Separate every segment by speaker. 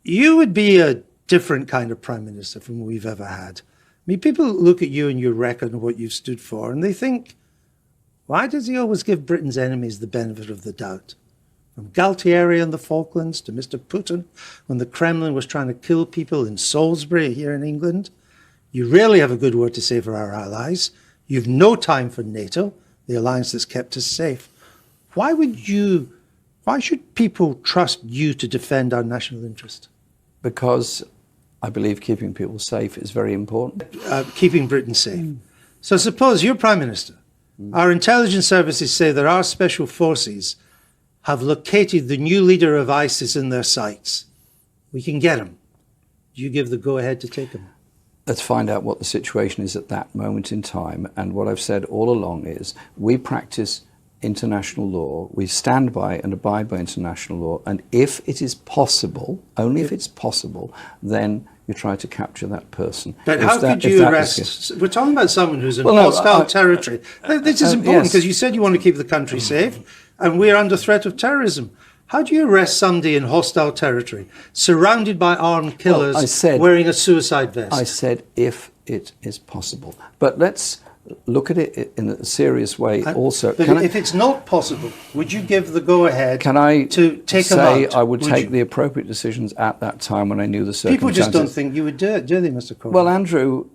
Speaker 1: You would be a different kind of Prime Minister from we've ever had. I mean, people look at you and your record and what you've stood for, and they think, why does he always give Britain's enemies the benefit of the doubt? From Galtieri and the Falklands to Mr. Putin, when the Kremlin was trying to kill people in Salisbury here in England. You rarely have a good word to say for our allies. You've no time for NATO, the alliance that's kept us safe. Why should people trust you to defend our national interest?
Speaker 2: Because I believe keeping people safe is very important.
Speaker 1: Keeping Britain safe. So suppose you're Prime Minister. Our intelligence services say that our special forces have located the new leader of ISIS in their sights. We can get him. Do you give the go-ahead to take him?
Speaker 2: Let's find out what the situation is at that moment in time. And what I've said all along is we practice international law, we stand by and abide by international law, and if it is possible, only if it's possible, then you try to capture that person.
Speaker 1: But how could you arrest? We're talking about someone who's in hostile territory. This is important because you said you want to keep the country safe, and we're under threat of terrorism. How do you arrest somebody in hostile territory, surrounded by armed killers, wearing a suicide vest?
Speaker 2: I said if it is possible. But let's look at it in a serious way also.
Speaker 1: But if it's not possible, would you give the go-ahead to take
Speaker 2: them
Speaker 1: out?
Speaker 2: I would take the appropriate decisions at that time when I knew the circumstances.
Speaker 1: People just don't think you would do it, do they, Mr. Corbyn?
Speaker 2: Well, Andrew,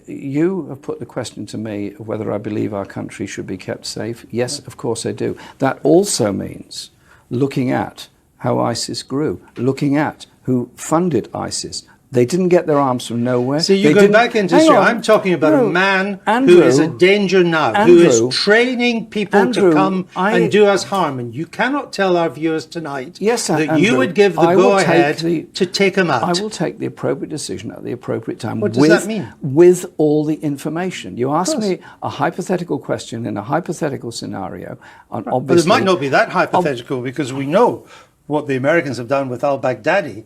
Speaker 2: you have put the question to me of whether I believe our country should be kept safe. Yes, of course I do. That also means looking at how ISIS grew, looking at who funded ISIS. They didn't get their arms from nowhere.
Speaker 1: So you go back into history. I'm talking about a man who is a danger now, who is training people to come and do us harm. And you cannot tell our viewers tonight that you would give the go-ahead to take him out.
Speaker 2: I will take the appropriate decision at the appropriate time.
Speaker 1: What does that mean?
Speaker 2: With all the information. You asked me a hypothetical question in a hypothetical scenario. And obviously,
Speaker 1: but it might not be that hypothetical because we know what the Americans have done with al-Baghdadi.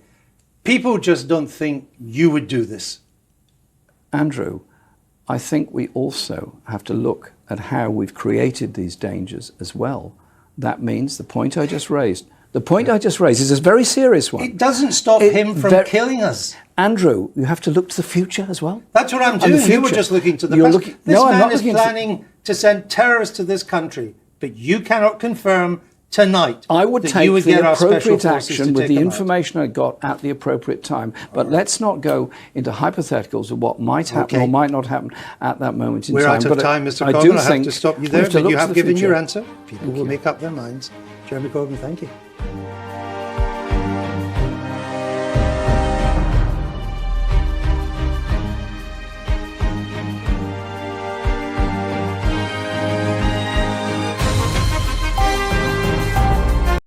Speaker 1: People just don't think you would do this.
Speaker 2: Andrew, I think we also have to look at how we've created these dangers as well. That means the point I just raised. The point I just raised is a very serious one.
Speaker 1: It doesn't stop him from killing us.
Speaker 2: Andrew, you have to look to the future as well.
Speaker 1: That's what I'm doing. You were just looking to the past. This man is planning to send terrorists to this country, but you cannot confirm tonight
Speaker 2: I would take the appropriate action with the information I got at the appropriate time. But let's not go into hypotheticals of what might happen or might not happen at that moment in time.
Speaker 1: We're out of time, Mr. Corbyn. I have to stop you there, but you have given your answer. People will make up their minds. Jeremy Corbyn, thank you.